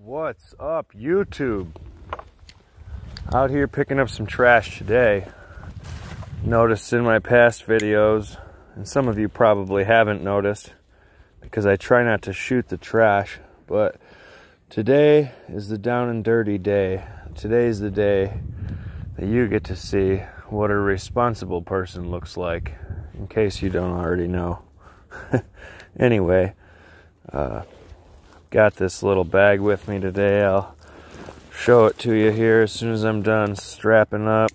What's up, YouTube? Out here picking up some trash today. Noticed in my past videos, and some of you probably haven't noticed because I try not to shoot the trash, but today is the down and dirty day. Today's the day that you get to see what a responsible person looks like, in case you don't already know. Anyway, got this little bag with me today. I'll show it to you here as soon as I'm done strapping up.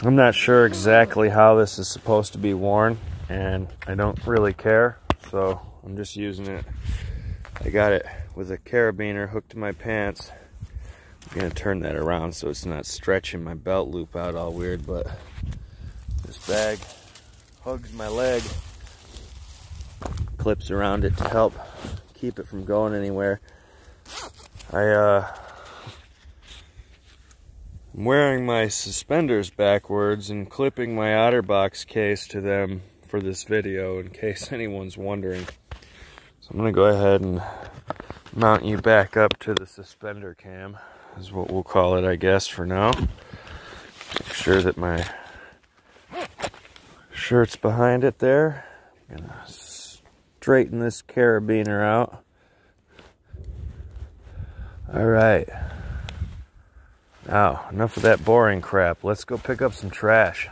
I'm not sure exactly how this is supposed to be worn, and I don't really care, so I'm just using it. I got it with a carabiner hooked to my pants. I'm gonna turn that around so it's not stretching my belt loop out all weird, but this bag hugs my leg, clips around it to help keep it from going anywhere. I'm wearing my suspenders backwards and clipping my OtterBox case to them for this video, in case anyone's wondering. So I'm gonna go ahead and mount you back up to the suspender cam, is what we'll call it, I guess, for now. Make sure that my shirt's behind it there. I'm gonna straighten this carabiner out. All right. Now, enough of that boring crap. Let's go pick up some trash.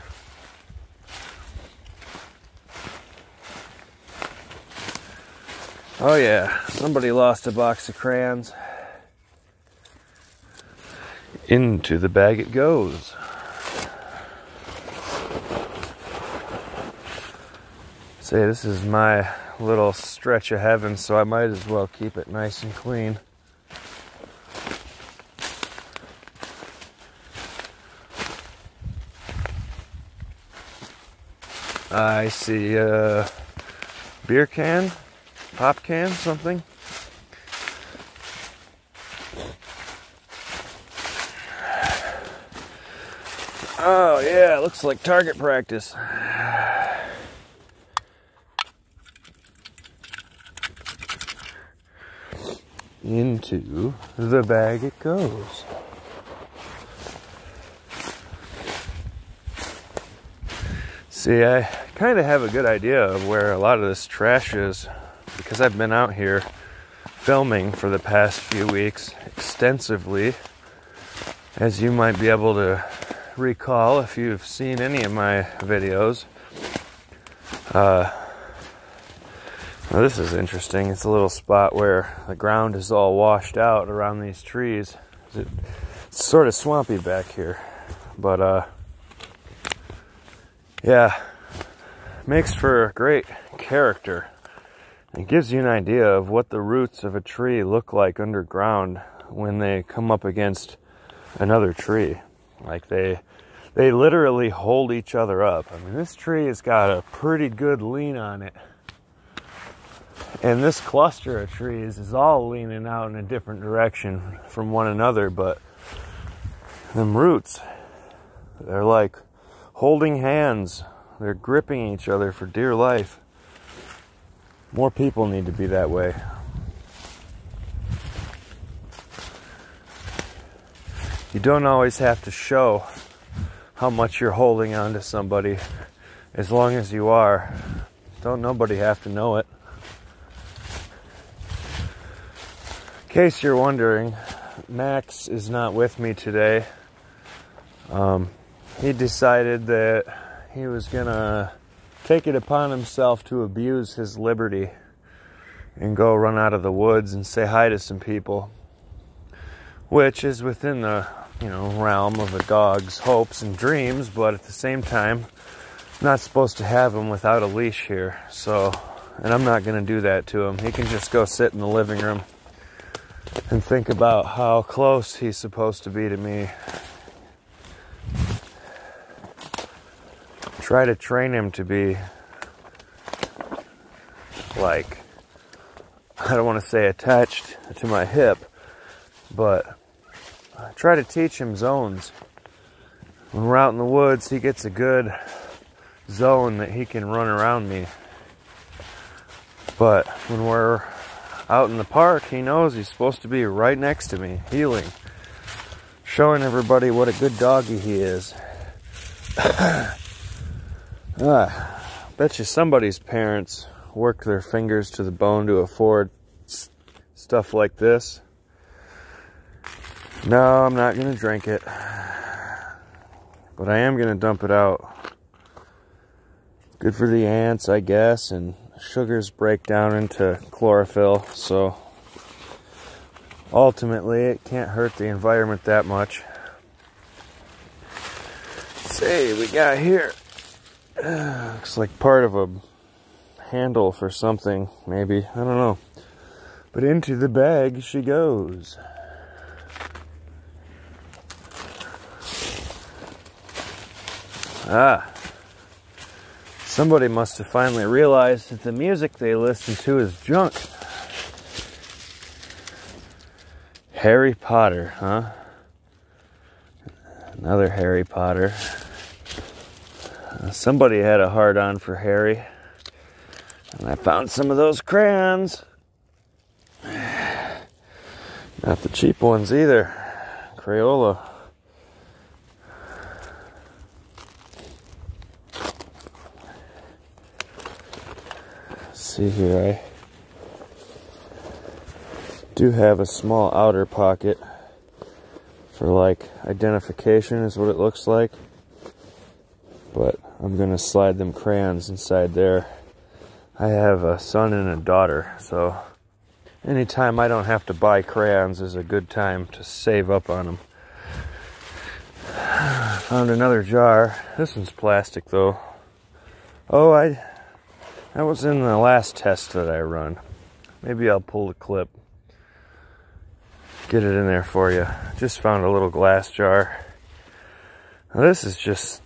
Oh yeah, somebody lost a box of crayons. Into the bag it goes. Say, this is my little stretch of heaven, so I might as well keep it nice and clean. I see a beer can, pop can, something. Oh yeah, looks like target practice. Into the bag it goes. See, I kind of have a good idea of where a lot of this trash is, because I've been out here filming for the past few weeks extensively, as you might be able to recall if you've seen any of my videos. Now this is interesting. It's a little spot where the ground is all washed out around these trees. It's sort of swampy back here, but yeah, makes for a great character. It gives you an idea of what the roots of a tree look like underground when they come up against another tree. Like they literally hold each other up. I mean, this tree has got a pretty good lean on it. And this cluster of trees is all leaning out in a different direction from one another, but them roots, they're like holding hands. They're gripping each other for dear life. More people need to be that way. You don't always have to show how much you're holding on to somebody. As long as you are, don't nobody have to know it. In case you're wondering, Max is not with me today. He decided that he was gonna take it upon himself to abuse his liberty and go run out of the woods and say hi to some people, which is within the, realm of a dog's hopes and dreams, but at the same time, I'm not supposed to have him without a leash here. So, and I'm not gonna do that to him. He can just go sit in the living room and think about how close he's supposed to be to me. Try to train him to be like, I don't want to say attached to my hip, but try to teach him zones. When we're out in the woods, he gets a good zone that he can run around me. But when we're out in the park, he knows he's supposed to be right next to me, healing, showing everybody what a good doggy he is. Bet you somebody's parents worked their fingers to the bone to afford stuff like this. No, I'm not going to drink it. But I am going to dump it out. Good for the ants, I guess, and sugars break down into chlorophyll, so ultimately it can't hurt the environment that much. Let's see, we got here. Looks like part of a handle for something, maybe. I don't know. But into the bag she goes. Somebody must have finally realized that the music they listen to is junk. Harry Potter, huh? Another Harry Potter. Somebody had a hard-on for Harry. And I found some of those crayons. Not the cheap ones either. Crayola. See here, I do have a small outer pocket for like identification is what it looks like, but I'm gonna slide them crayons inside there. I have a son and a daughter, so anytime I don't have to buy crayons is a good time to save up on them. Found another jar. This one's plastic though. Oh, that was in the last test that I run. Maybe I'll pull the clip. Get it in there for you. Just found a little glass jar. Now this is just...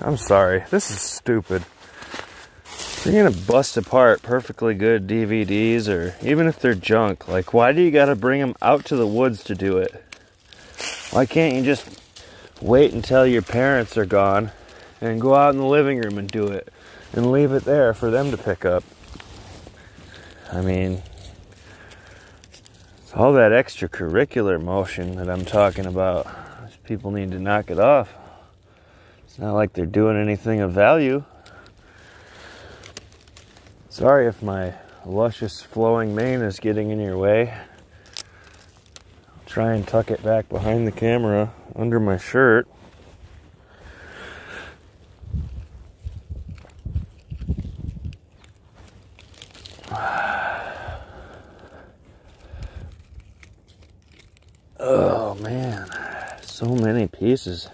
I'm sorry. This is stupid. If you're gonna bust apart perfectly good DVDs, or even if they're junk, like, why do you gotta bring them out to the woods to do it? Why can't you just wait until your parents are gone and go out in the living room and do it? And leave it there for them to pick up. I mean, it's all that extracurricular motion that I'm talking about. People need to knock it off. It's not like they're doing anything of value. Sorry if my luscious flowing mane is getting in your way. I'll try and tuck it back behind the camera under my shirt. Oh man, so many pieces.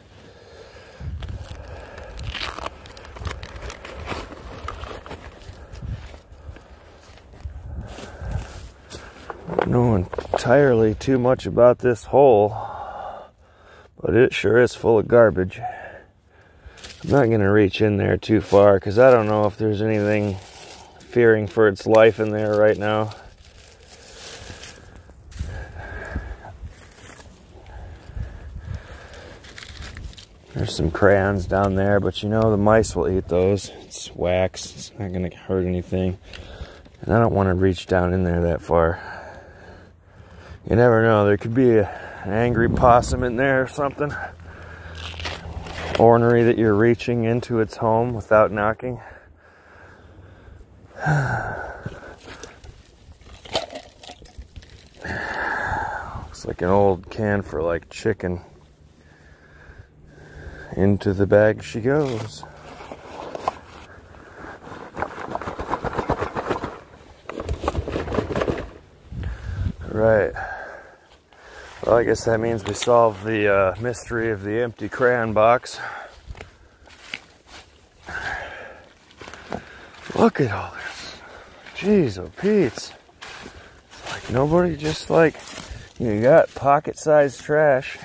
I don't know entirely too much about this hole, but it sure is full of garbage. I'm not going to reach in there too far because I don't know if there's anything fearing for its life in there right now. There's some crayons down there, but you know the mice will eat those. It's wax. It's not going to hurt anything. And I don't want to reach down in there that far. You never know. There could be an angry possum in there or something. Ornery that you're reaching into its home without knocking. Looks like an old can for like chicken. Into the bag she goes. Right. Well, I guess that means we solved the mystery of the empty crayon box. Look at all this. Jeez, oh Pete's. It's like nobody just like, you got pocket-sized trash,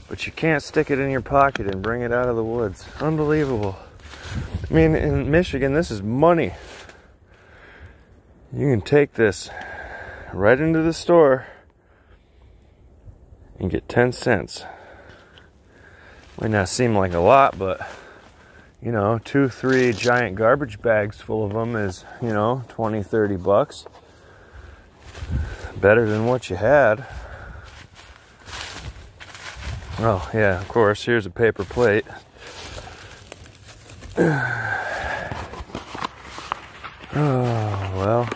but you can't stick it in your pocket and bring it out of the woods. Unbelievable. I mean, in Michigan, this is money. You can take this right into the store and get 10 cents. Might not seem like a lot, but you know, 2-3 giant garbage bags full of them is, you know, 20-30 bucks. Better than what you had. Oh, yeah, of course, here's a paper plate. Oh, well,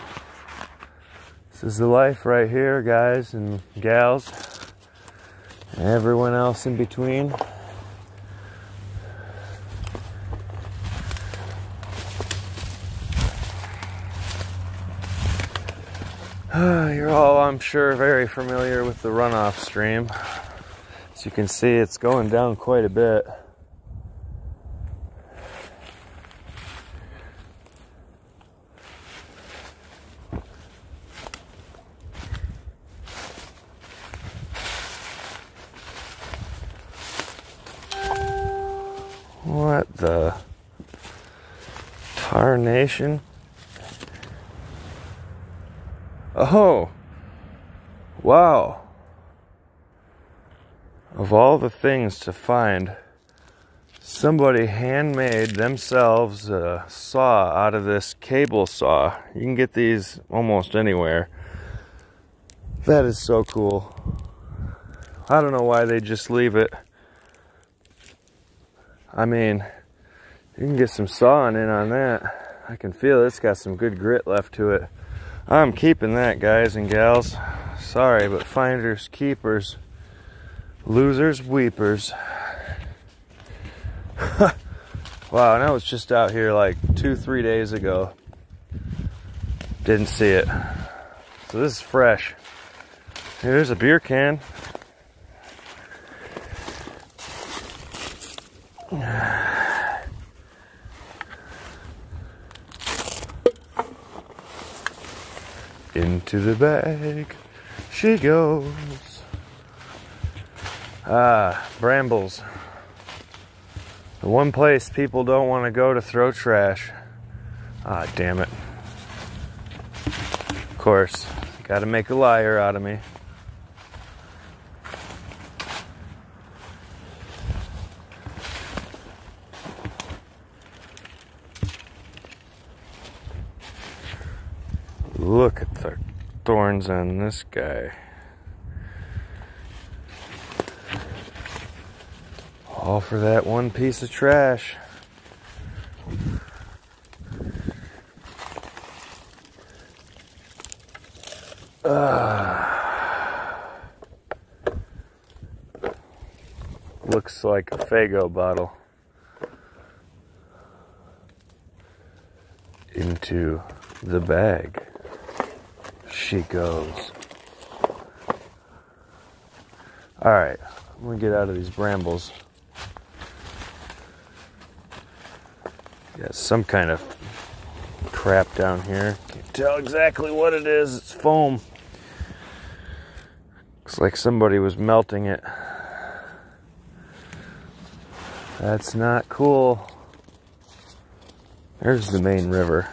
this is the life right here, guys and gals, and everyone else in between. You're all, I'm sure, very familiar with the runoff stream. As you can see, it's going down quite a bit. What the tarnation? Oh, wow. Of all the things to find, somebody handmade themselves a saw out of this cable saw. You can get these almost anywhere. That is so cool. I don't know why they just leave it. I mean, you can get some sawing in on that. I can feel it's got some good grit left to it. I'm keeping that, guys and gals. Sorry, but finders keepers, losers weepers. Wow, and I was just out here like 2-3 days ago. Didn't see it. So this is fresh. Here's a beer can. Into the bag she goes. Ah, brambles. The one place people don't want to go to throw trash. Ah, damn it. Of course, gotta make a liar out of me. Look at the thorns on this guy. All for that one piece of trash. Looks like a Fago bottle. Into the bag she goes. Alright, I'm gonna get out of these brambles. Got some kind of crap down here. Can't tell exactly what it is. It's foam. Looks like somebody was melting it. That's not cool. There's the main river.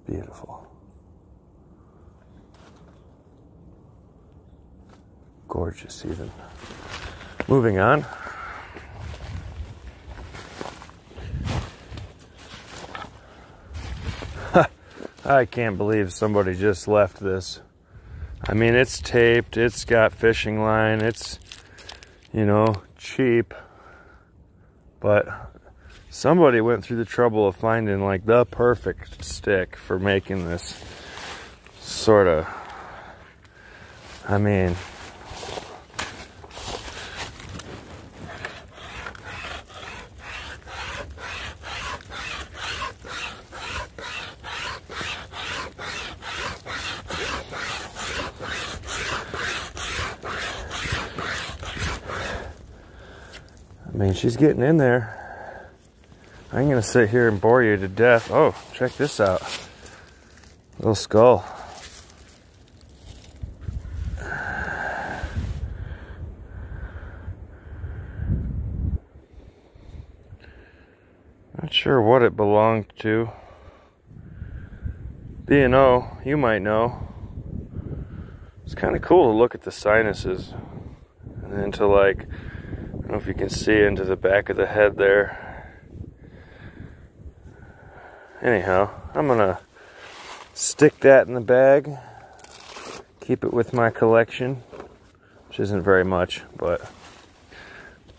Beautiful. Gorgeous even. Moving on. I can't believe somebody just left this. I mean, it's taped, it's got fishing line, it's, you know, cheap. But somebody went through the trouble of finding like the perfect stick for making this sort of, I mean, she's getting in there. I'm gonna sit here and bore you to death. Oh, check this out. Little skull. Not sure what it belonged to. B&O, you might know. It's kind of cool to look at the sinuses. And then to like, I don't know if you can see into the back of the head there. Anyhow, I'm gonna stick that in the bag. Keep it with my collection, which isn't very much, but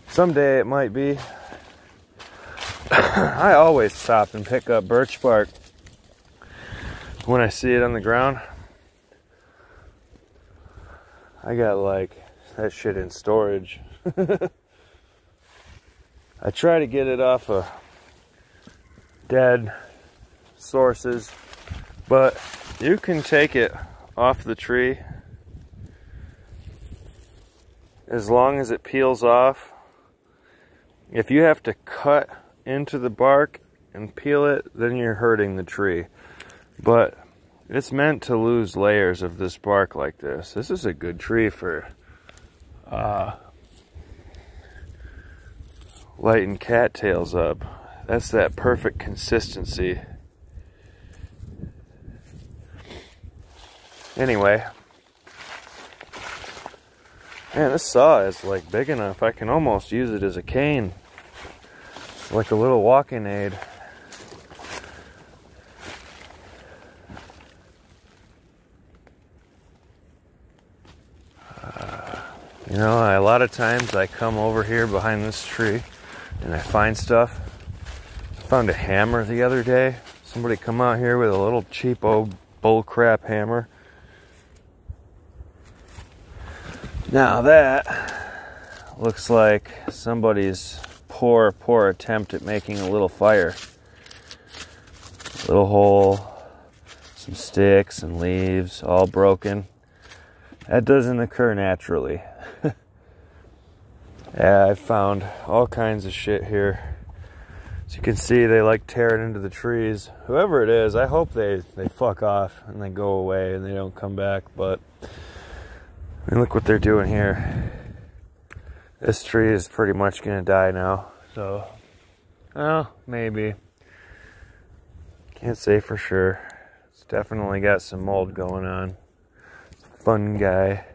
someday it might be. I always stop and pick up birch bark when I see it on the ground. I got like that shit in storage. I try to get it off of dead sources, but you can take it off the tree as long as it peels off. If you have to cut into the bark and peel it, then you're hurting the tree. But it's meant to lose layers of this bark like this. This is a good tree for lighting cattails up. That's that perfect consistency. Anyway, man, this saw is like big enough. I can almost use it as a cane. It's like a little walking aid. You know, a lot of times I come over here behind this tree and I find stuff. I found a hammer the other day. Somebody come out here with a little cheap old bullcrap hammer. Now that looks like somebody's poor attempt at making a little fire. Little hole, some sticks and leaves, all broken. That doesn't occur naturally. Yeah, I found all kinds of shit here. As you can see, they like tear it into the trees. Whoever it is, I hope they fuck off and they go away and they don't come back. But I mean, look what they're doing here. This tree is pretty much gonna die now. So, well, maybe. Can't say for sure. It's definitely got some mold going on. Fun guy.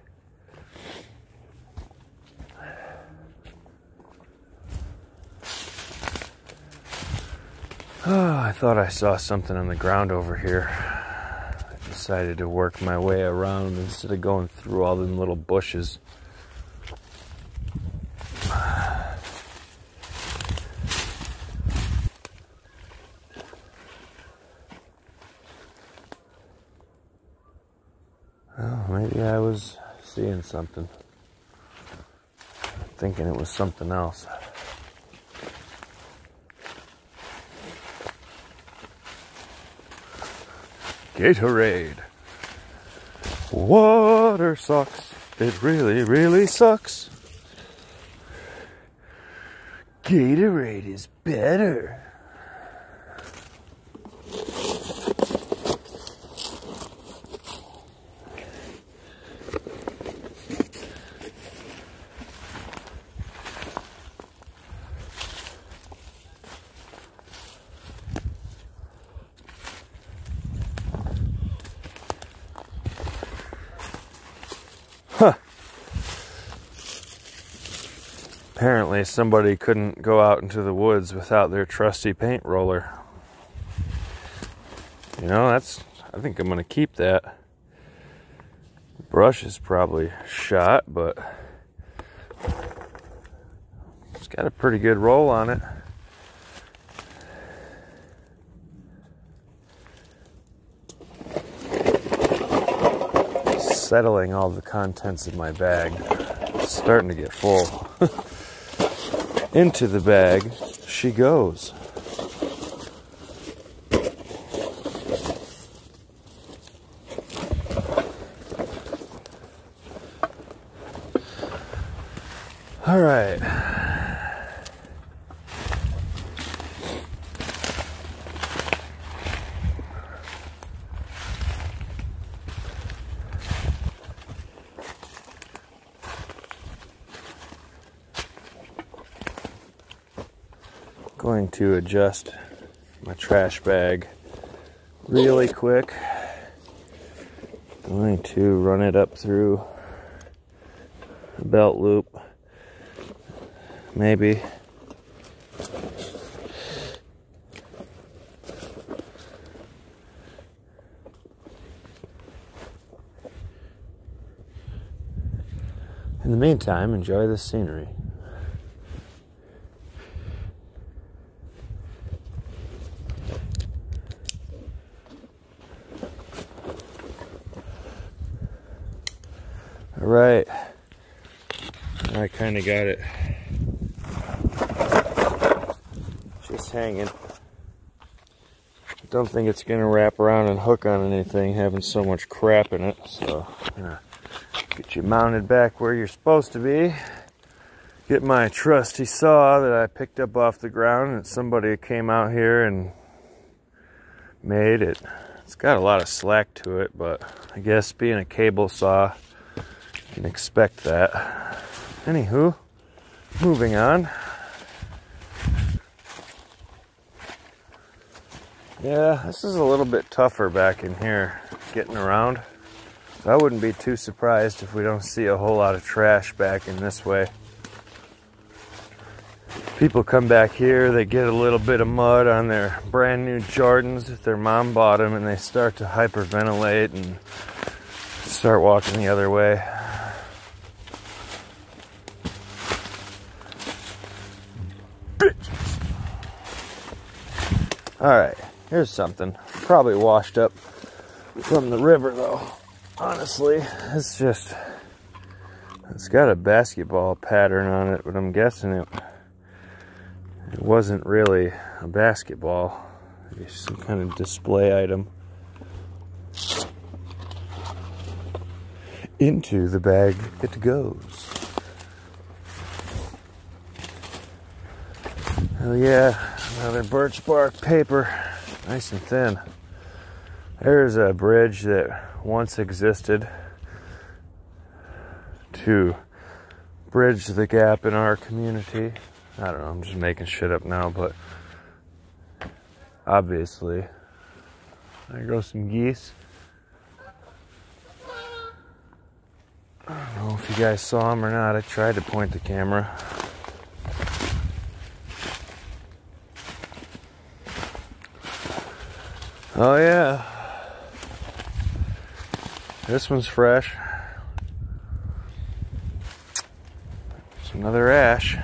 Oh, I thought I saw something on the ground over here. I decided to work my way around instead of going through all them little bushes. Well, maybe I was seeing something. Thinking it was something else. Gatorade. Water sucks. It really, really sucks. Gatorade is better. Huh. Apparently somebody couldn't go out into the woods without their trusty paint roller. You know, I think I'm gonna keep that. The brush is probably shot, but it's got a pretty good roll on it. Settling all the contents of my bag. It's starting to get full. Into the bag she goes. All right. Going to adjust my trash bag really quick. Going to run it up through a belt loop, maybe. In the meantime, enjoy the scenery. All right, I kind of got it just hanging. Don't think it's gonna wrap around and hook on anything, having so much crap in it. So I'm gonna get you mounted back where you're supposed to be. Get my trusty saw that I picked up off the ground and somebody came out here and made it. It's got a lot of slack to it, but I guess being a cable saw, you can expect that. Anywho, moving on. Yeah, this is a little bit tougher back in here, getting around. So I wouldn't be too surprised if we don't see a whole lot of trash back in this way. People come back here, they get a little bit of mud on their brand new Jordans that their mom bought them, and they start to hyperventilate and start walking the other way. Bitches. Alright, here's something. Probably washed up from the river though. Honestly, it's got a basketball pattern on it, but I'm guessing it wasn't really a basketball. Maybe some kind of display item. Into the bag it goes. Oh yeah, another birch bark paper, nice and thin. There's a bridge that once existed to bridge the gap in our community. I don't know, I'm just making shit up now, but obviously, there go some geese. I don't know if you guys saw them or not. I tried to point the camera. Oh yeah, this one's fresh. It's another ash.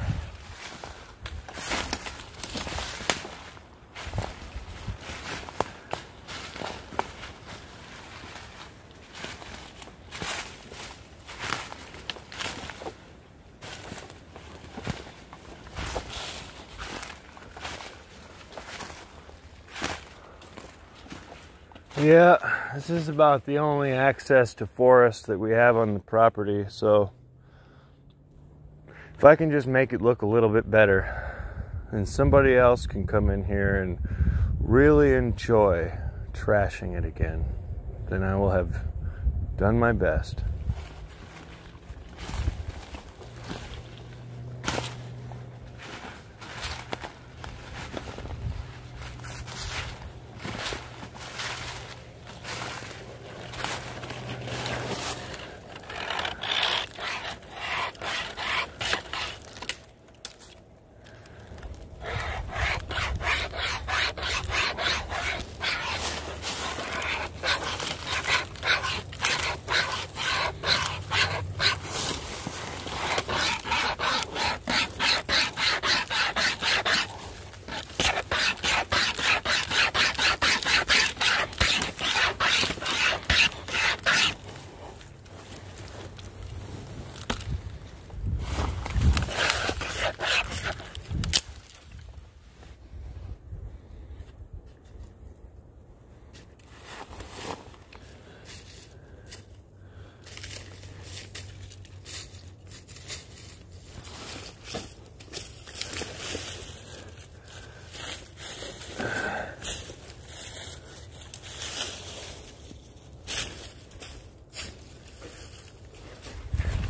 Yeah, this is about the only access to forest that we have on the property, so if I can just make it look a little bit better, then somebody else can come in here and really enjoy trashing it again, then I will have done my best.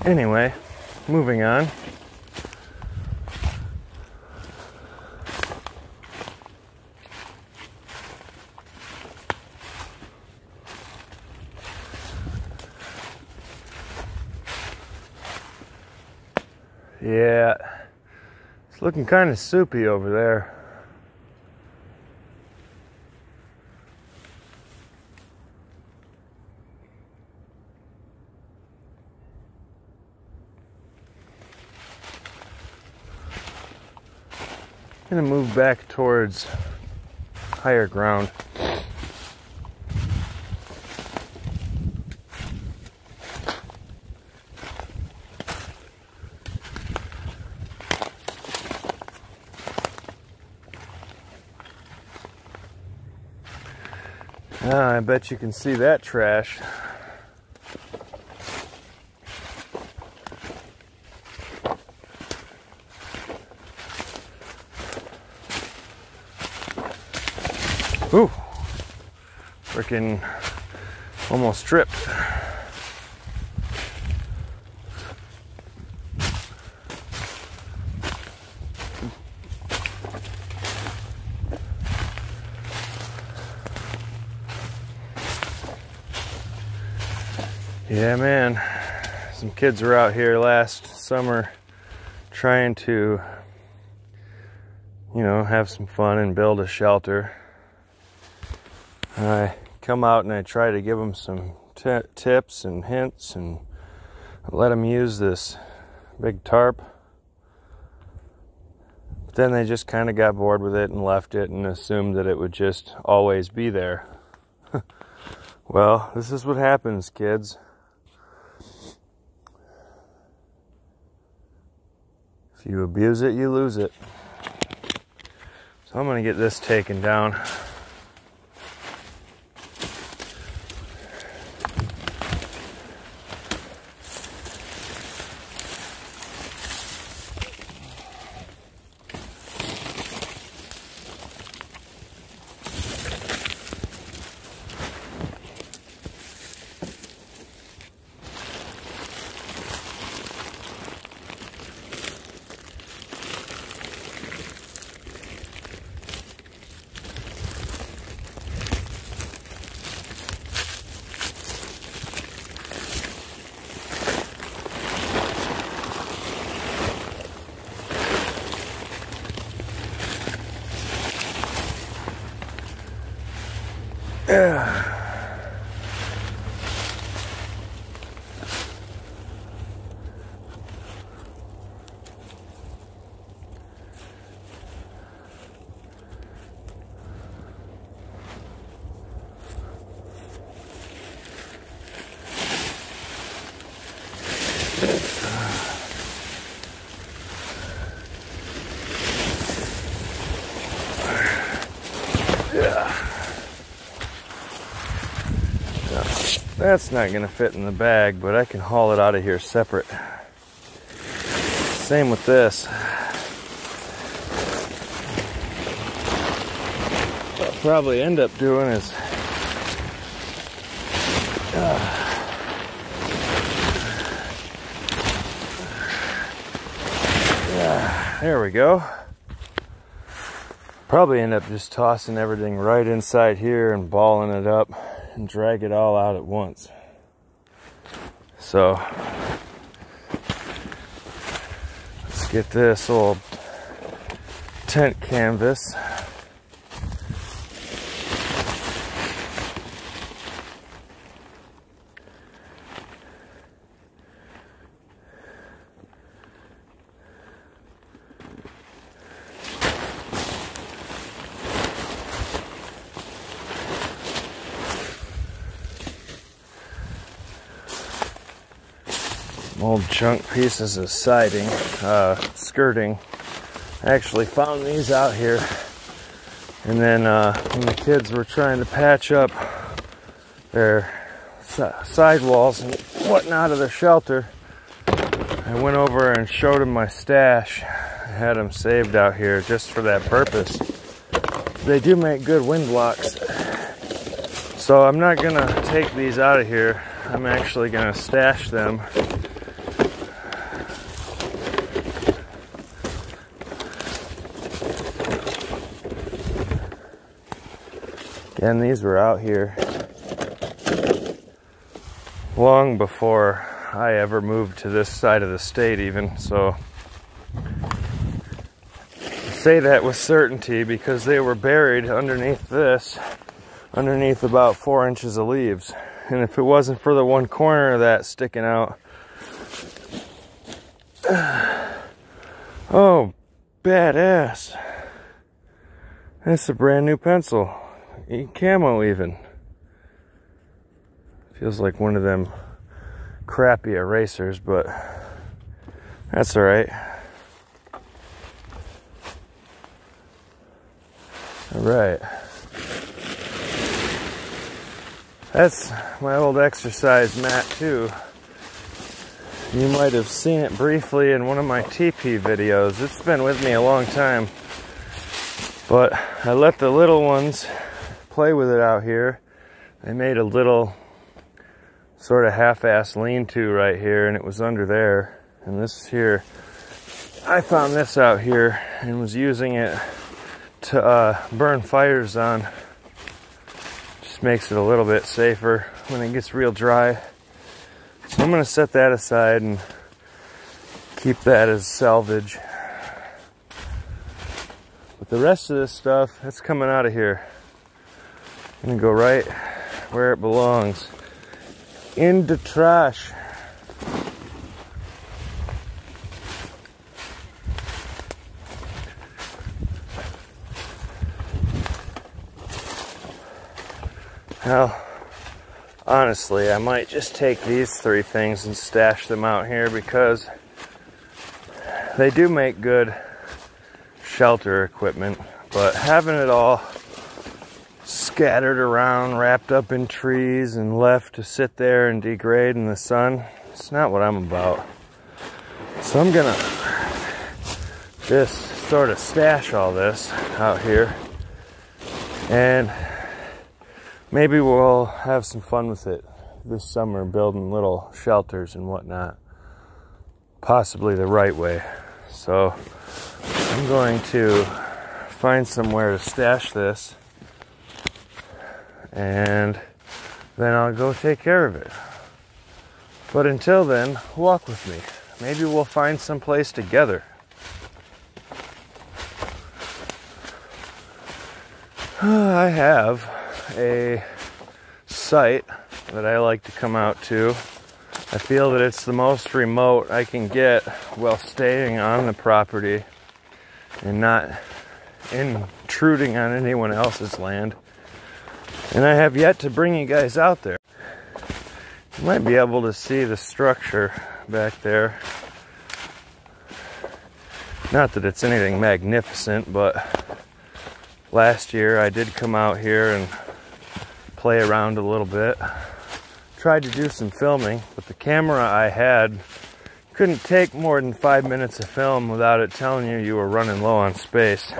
Anyway, moving on. Yeah, it's looking kind of soupy over there. I'm gonna move back towards higher ground. I bet you can see that trash. Ooh, freaking almost tripped. Yeah, man, some kids were out here last summer trying to, you know, have some fun and build a shelter. I come out and I try to give them some tips and hints and let them use this big tarp. But then they just kind of got bored with it and left it and assumed that it would just always be there. Well, this is what happens, kids. If you abuse it, you lose it. So I'm going to get this taken down. That's not going to fit in the bag, but I can haul it out of here separate. Same with this. What I'll probably end up doing is there we go. Probably end up just tossing everything right inside here and balling it up and drag it all out at once. So let's get this old tent canvas. Old chunk pieces of siding, skirting. I actually found these out here, and then when the kids were trying to patch up their sidewalls and whatnot of the shelter, I went over and showed them my stash. I had them saved out here just for that purpose. They do make good wind blocks, so I'm not gonna take these out of here. I'm actually gonna stash them. And these were out here long before I ever moved to this side of the state even, so say that with certainty because they were buried underneath this, underneath about 4 inches of leaves. And if it wasn't for the one corner of that sticking out, oh, badass. That's a brand new pencil. Camo even. Feels like one of them crappy erasers, but that's alright. Alright. That's my old exercise mat too. You might have seen it briefly in one of my TP videos. It's been with me a long time. But I let the little ones play with it out here. They made a little sort of half-assed lean-to right here, and it was under there. And this here, I found this out here and was using it to burn fires on. Just makes it a little bit safer when it gets real dry. So I'm gonna set that aside and keep that as salvage. But the rest of this stuff, that's coming out of here. I'm gonna go right where it belongs. In the trash. Now, honestly, I might just take these 3 things and stash them out here because they do make good shelter equipment, but having it all scattered around, wrapped up in trees and left to sit there and degrade in the sun, it's not what I'm about. So I'm gonna just sort of stash all this out here, and maybe we'll have some fun with it this summer, building little shelters and whatnot, possibly the right way. So I'm going to find somewhere to stash this, and then I'll go take care of it. But until then, walk with me. Maybe we'll find some place together. I have a site that I like to come out to. I feel that it's the most remote I can get while staying on the property and not intruding on anyone else's land. And I have yet to bring you guys out there. You might be able to see the structure back there. Not that it's anything magnificent, but last year I did come out here and play around a little bit. Tried to do some filming, but the camera I had couldn't take more than 5 minutes of film without it telling you you were running low on space.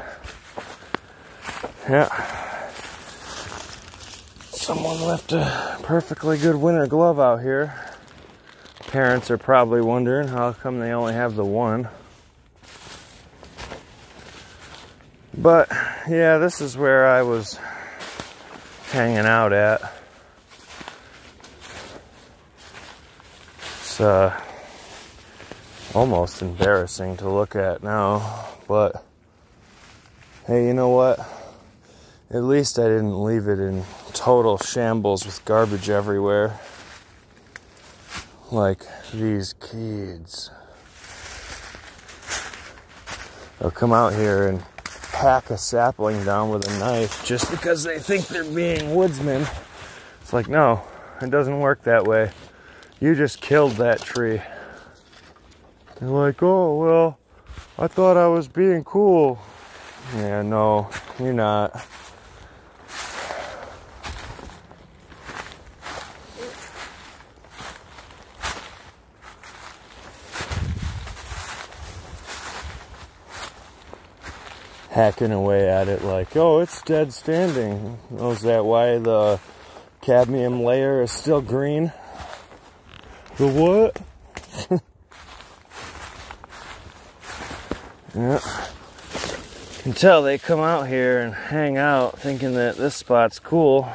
Yeah. Someone left a perfectly good winter glove out here. Parents are probably wondering how come they only have the one. But yeah, this is where I was hanging out at. It's almost embarrassing to look at now, but hey, you know what? At least I didn't leave it in total shambles with garbage everywhere. Like these kids. They'll come out here and hack a sapling down with a knife just because they think they're being woodsmen. It's like, no, it doesn't work that way. You just killed that tree. They're like, oh, well, I thought I was being cool. Yeah, no, you're not. Hacking away at it like, oh, it's dead standing. Oh, is that why the cadmium layer is still green? The what? Yeah. You can tell they come out here and hang out thinking that this spot's cool,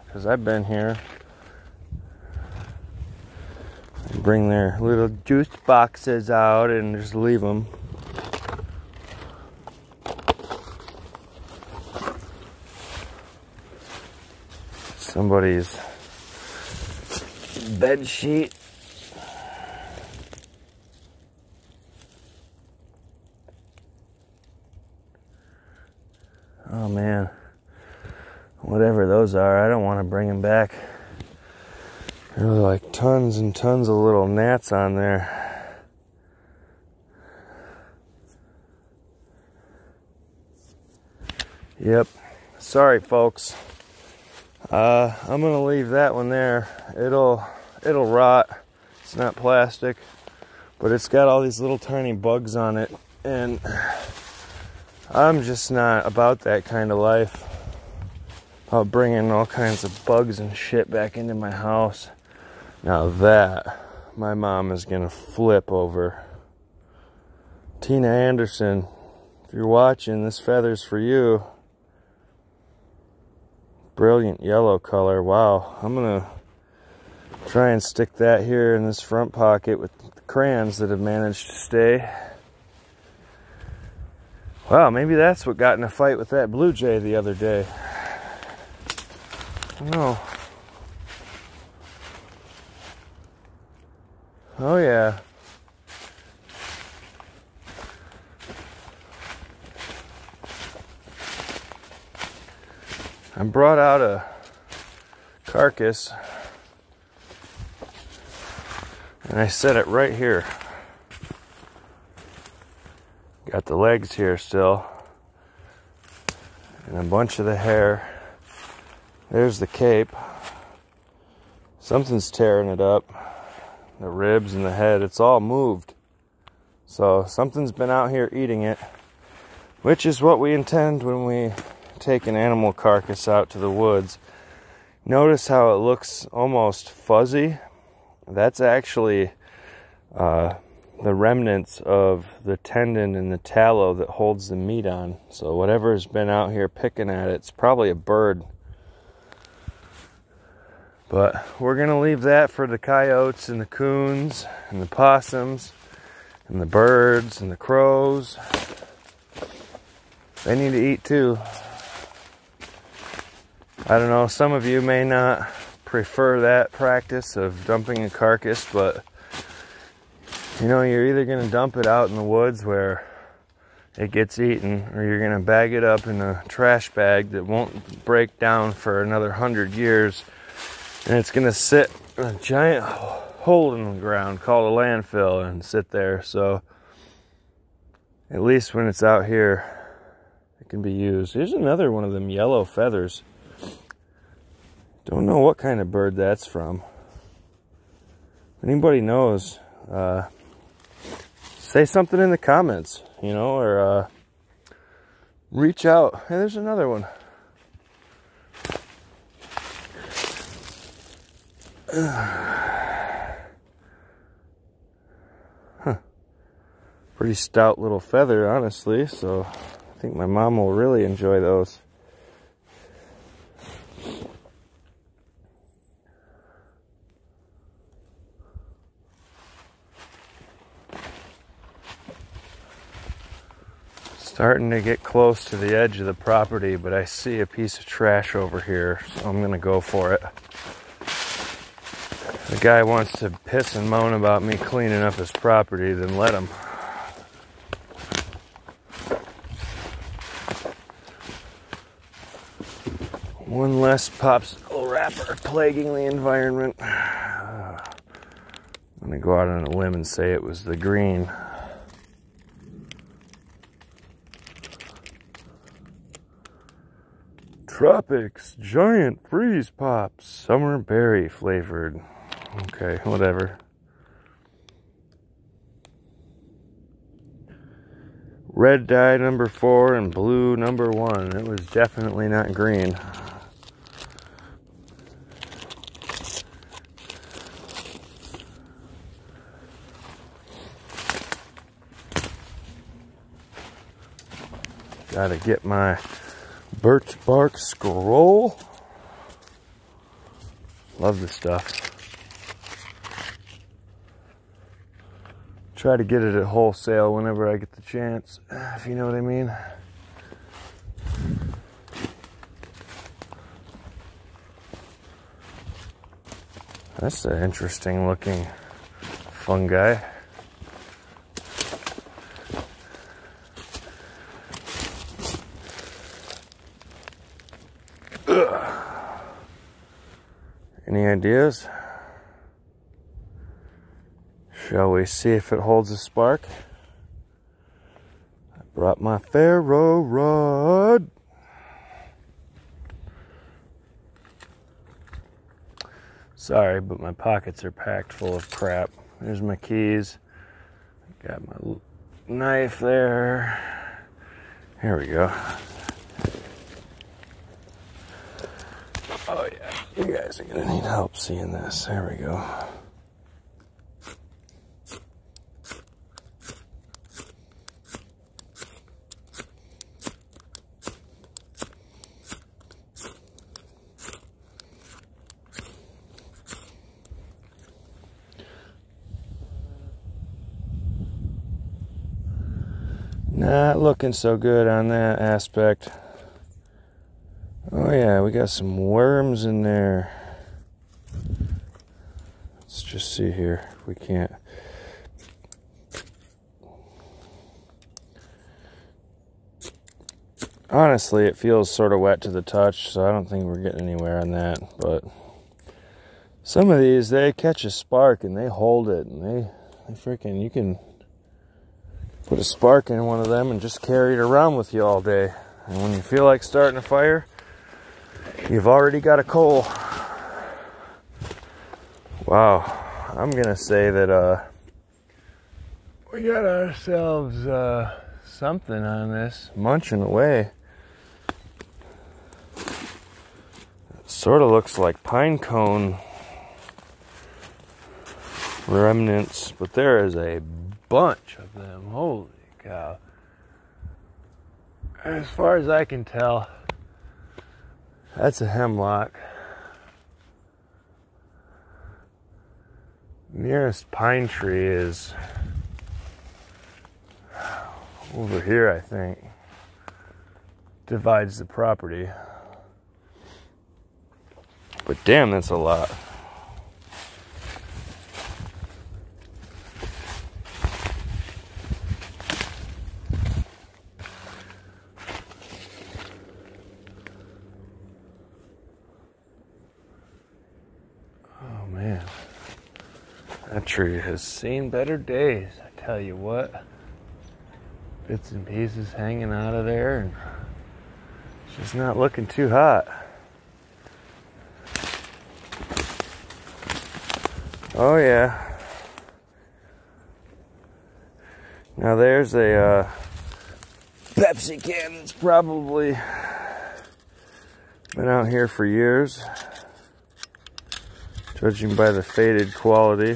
because I've been here. They bring their little juice boxes out and just leave them. somebody's bed sheet. Oh man, whatever those are, I don't want to bring them back. There are like tons and tons of little gnats on there. Yep, sorry folks. I'm gonna leave that one there. It'll rot. It's not plastic, but it's got all these little tiny bugs on it, and I'm just not about that kind of life. About bringing all kinds of bugs and shit back into my house. Now that my mom is gonna flip over. Tina Anderson, if you're watching, this feather's for you. Brilliant yellow color. Wow, I'm gonna try and stick that here in this front pocket with the crayons that have managed to stay. Wow, maybe that's what got in a fight with that blue jay the other day. I don't know. Oh yeah. I brought out a carcass and I set it right here. Got the legs here still and a bunch of the hair. There's the cape. Something's tearing it up. The ribs and the head, it's all moved. So something's been out here eating it, which is what we intend when we take an animal carcass out to the woods. Notice how it looks almost fuzzy. That's actually the remnants of the tendon and the tallow that holds the meat on. So whatever's been out here picking at it, it's probably a bird. But we're gonna leave that for the coyotes and the coons and the possums and the birds and the crows. They need to eat too. I don't know, some of you may not prefer that practice of dumping a carcass, but you know, you're either going to dump it out in the woods where it gets eaten, or you're going to bag it up in a trash bag that won't break down for another 100 years, and it's going to sit in a giant hole in the ground called a landfill and sit there. So at least when it's out here, it can be used. Here's another one of them yellow feathers. Don't know what kind of bird that's from. If anybody knows, say something in the comments, you know, or reach out. Hey, there's another one. Huh. Pretty stout little feather, honestly, so I think my mom will really enjoy those. Starting to get close to the edge of the property, but I see a piece of trash over here, so I'm gonna go for it. The guy wants to piss and moan about me cleaning up his property, then let him. One less popsicle wrapper plaguing the environment. I'm gonna go out on a limb and say it was the green. Tropics, giant freeze pops, summer berry flavored. Okay, whatever. Red dye number 4 and blue number 1. It was definitely not green. Gotta get my birch bark scroll. Love this stuff. Try to get it at wholesale whenever I get the chance, if you know what I mean. That's an interesting looking fungi. Ugh. Any ideas? Shall we see if it holds a spark? I brought my ferro rod. Sorry, but my pockets are packed full of crap. There's my keys. Got my knife there. Here we go. Oh yeah, you guys are gonna need help seeing this. There we go. Not looking so good on that aspect. Oh yeah, we got some worms in there. Let's just see here if we can't. Honestly, it feels sort of wet to the touch, so I don't think we're getting anywhere on that. But some of these, they catch a spark and they hold it, and they freaking, you can put a spark in one of them and just carry it around with you all day. And when you feel like starting a fire, you've already got a coal. Wow. I'm gonna say that we got ourselves something on this, munching away. It sort of looks like pine cone remnants, but there is a bunch of them. Holy cow. As far as I can tell, that's a hemlock. Nearest pine tree is over here, I think. Divides the property. But damn, that's a lot. That tree has seen better days, I tell you what. Bits and pieces hanging out of there, and it's just not looking too hot. Oh yeah. Now there's a Pepsi can that's probably been out here for years, judging by the faded quality.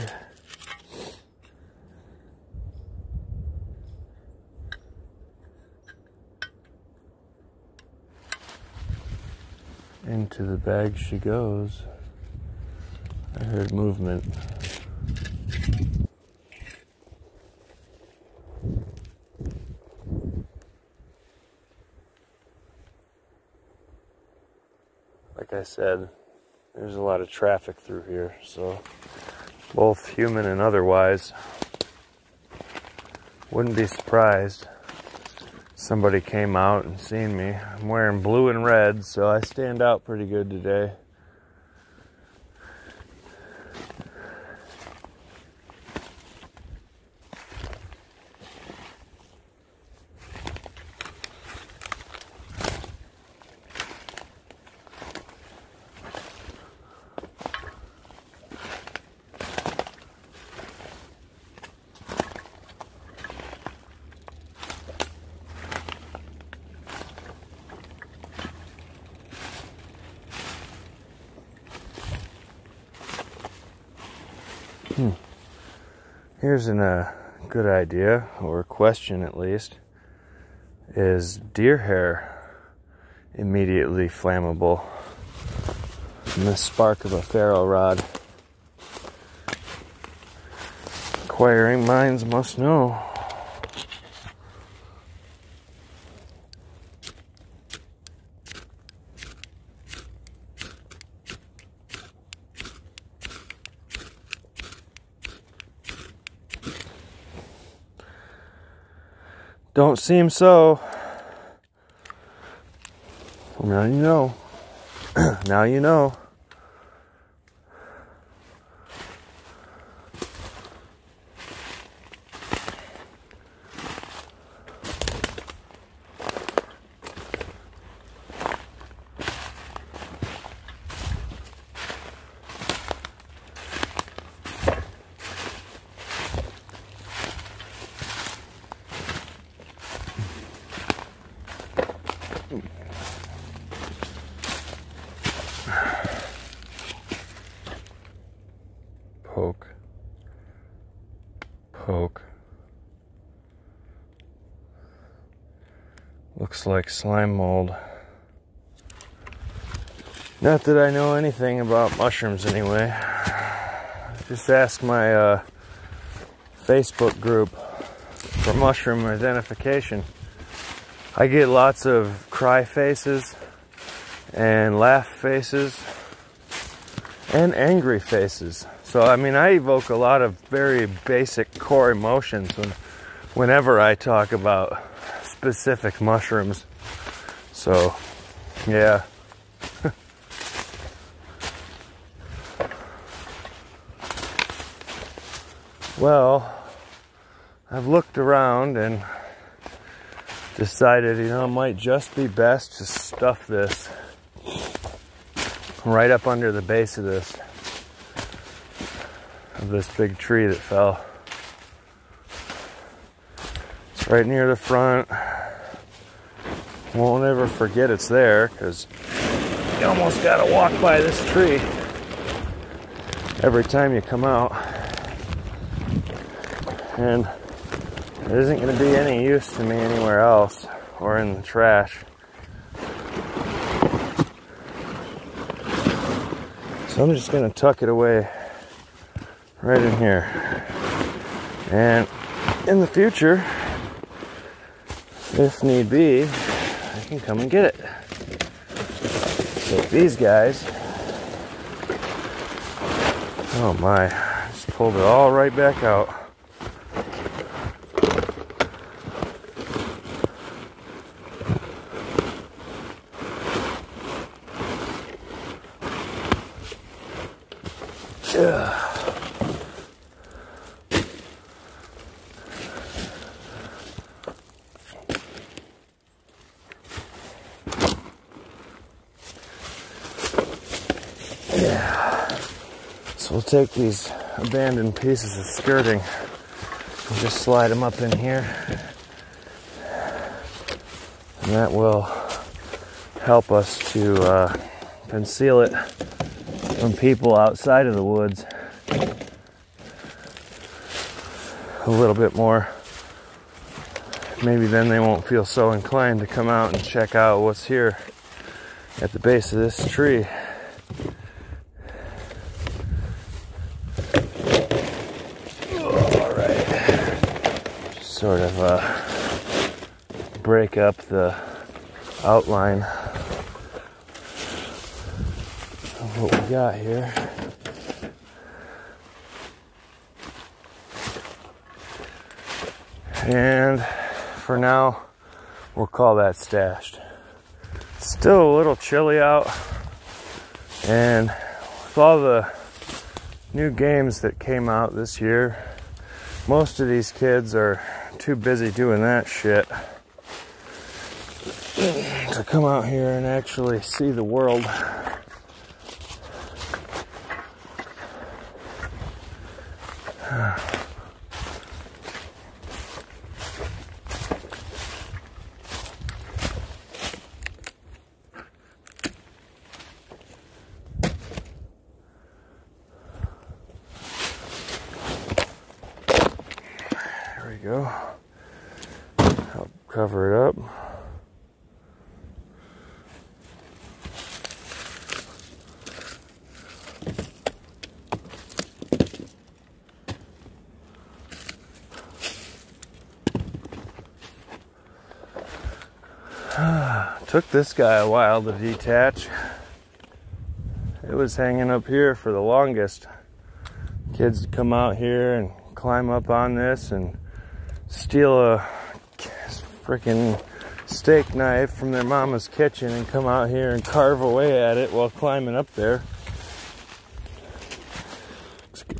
Into the bag she goes. I heard movement. Like I said, there's a lot of traffic through here, so both human and otherwise. Wouldn't be surprised somebody came out and seen me. I'm wearing blue and red, so I stand out pretty good today. Here's a good idea, or question at least. Is deer hair immediately flammable? And the spark of a ferro rod. Inquiring minds must know. Don't seem so. Well, now you know. Now you know. Poke. Poke. Looks like slime mold. Not that I know anything about mushrooms anyway. Just ask my Facebook group for mushroom identification. I get lots of cry faces and laugh faces and angry faces. So, I mean, I evoke a lot of very basic core emotions whenever I talk about specific mushrooms. So, yeah. Well, I've looked around and decided, it might just be best to stuff this right up under the base of this big tree that fell. It's right near the front. Won't ever forget it's there, because you almost gotta walk by this tree every time you come out. And it isn't going to be any use to me anywhere else or in the trash. So I'm just going to tuck it away right in here. And in the future, if need be, I can come and get it. Take these guys. Oh my, I just pulled it all right back out. So we'll take these abandoned pieces of skirting and just slide them up in here, and that will help us to conceal it from people outside of the woods a little bit more. Maybe then they won't feel so inclined to come out and check out what's here at the base of this tree. Sort of break up the outline of what we got here. And for now, we'll call that stashed. It's still a little chilly out, and with all the new games that came out this year, most of these kids are too busy doing that shit to come out here and actually see the world. There we go. Help cover it up. Took this guy a while to detach. It was hanging up here for the longest. Kids would come out here and climb up on this and steal a freaking steak knife from their mama's kitchen and come out here and carve away at it while climbing up there.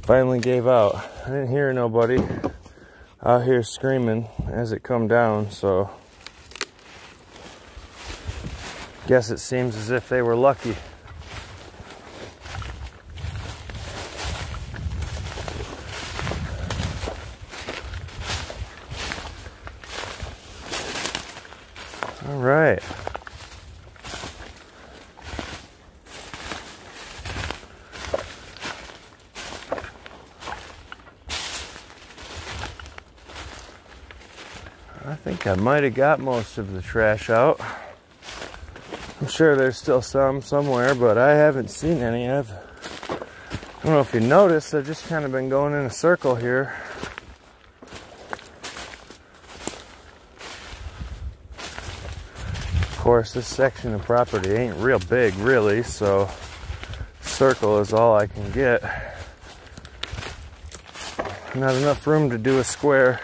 Finally gave out. I didn't hear nobody out here screaming as it come down, so guess it seems as if they were lucky. All right. I think I might have got most of the trash out. I'm sure there's still some somewhere, but I haven't seen any. I don't know if you noticed, I've just kind of been going in a circle here. Of course, this section of property ain't real big, really, so circle is all I can get. Not enough room to do a square.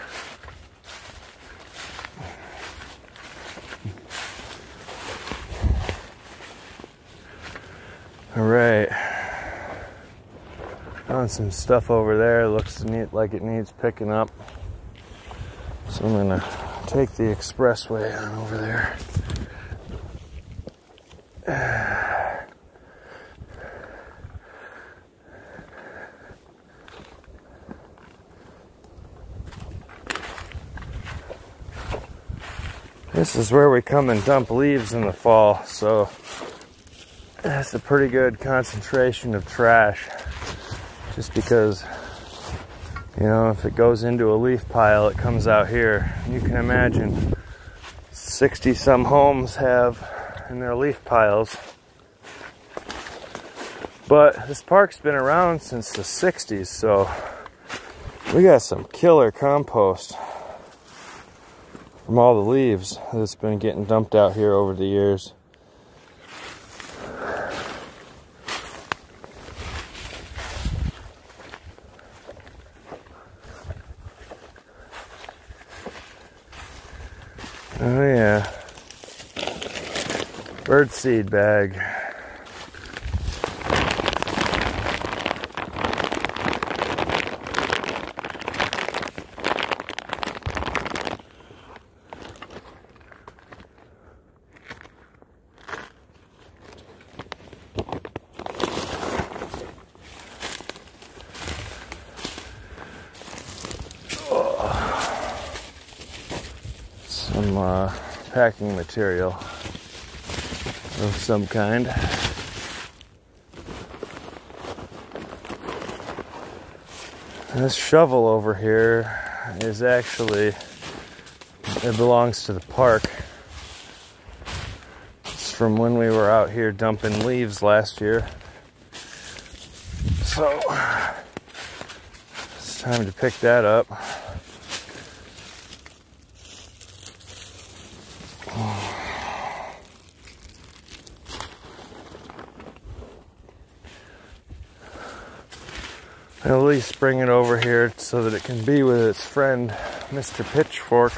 All right, found some stuff over there. Looks neat, like it needs picking up. So I'm gonna take the expressway on over there. This is where we come and dump leaves in the fall, so that's a pretty good concentration of trash. Just because, you know, if it goes into a leaf pile, it comes out here. You can imagine 60 some homes have in their leaf piles. But this park's been around since the 60s, so we got some killer compost from all the leaves that's been getting dumped out here over the years. Oh yeah, birdseed bag. Some packing material of some kind. This shovel over here is actually, it belongs to the park. It's from when we were out here dumping leaves last year. So it's time to pick that up. And at least bring it over here so that it can be with its friend, Mr. Pitchfork.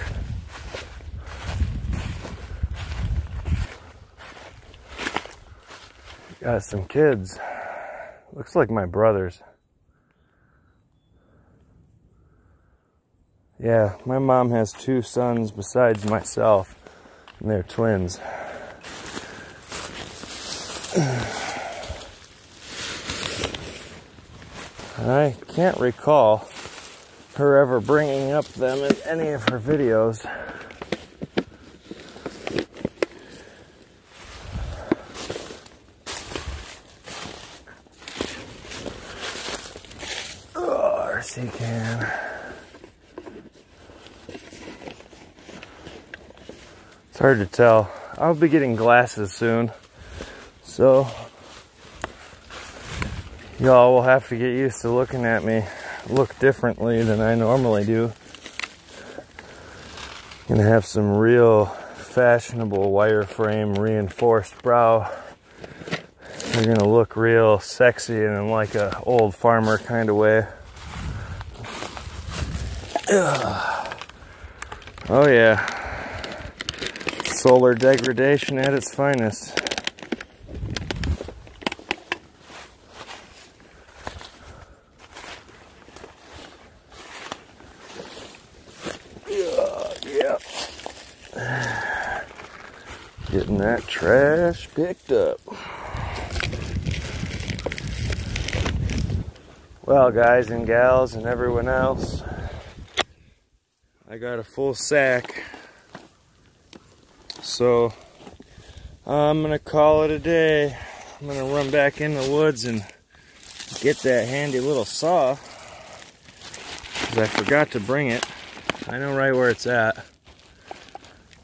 Got some kids. Looks like my brothers. Yeah, my mom has 2 sons besides myself, and they're twins. I can't recall her ever bringing up them in any of her videos. Oh, RC can. It's hard to tell. I'll be getting glasses soon, so y'all will have to get used to looking at me look differently than I normally do. Gonna have some real fashionable wireframe reinforced brow. They're gonna look real sexy and in like a old farmer kind of way. Ugh. Oh yeah. Solar degradation at its finest. Yeah. Getting that trash picked up. Well, guys and gals and everyone else, I got a full sack. So I'm gonna call it a day. I'm gonna run back in the woods and get that handy little saw, because I forgot to bring it. I know right where it's at.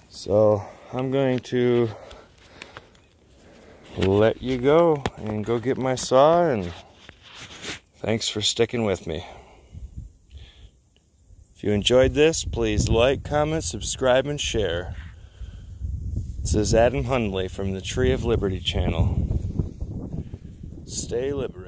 So I'm going to let you go and go get my saw, and thanks for sticking with me. If you enjoyed this, please like, comment, subscribe, and share. This is Adam Hundley from the Tree of Liberty channel. Stay liberated.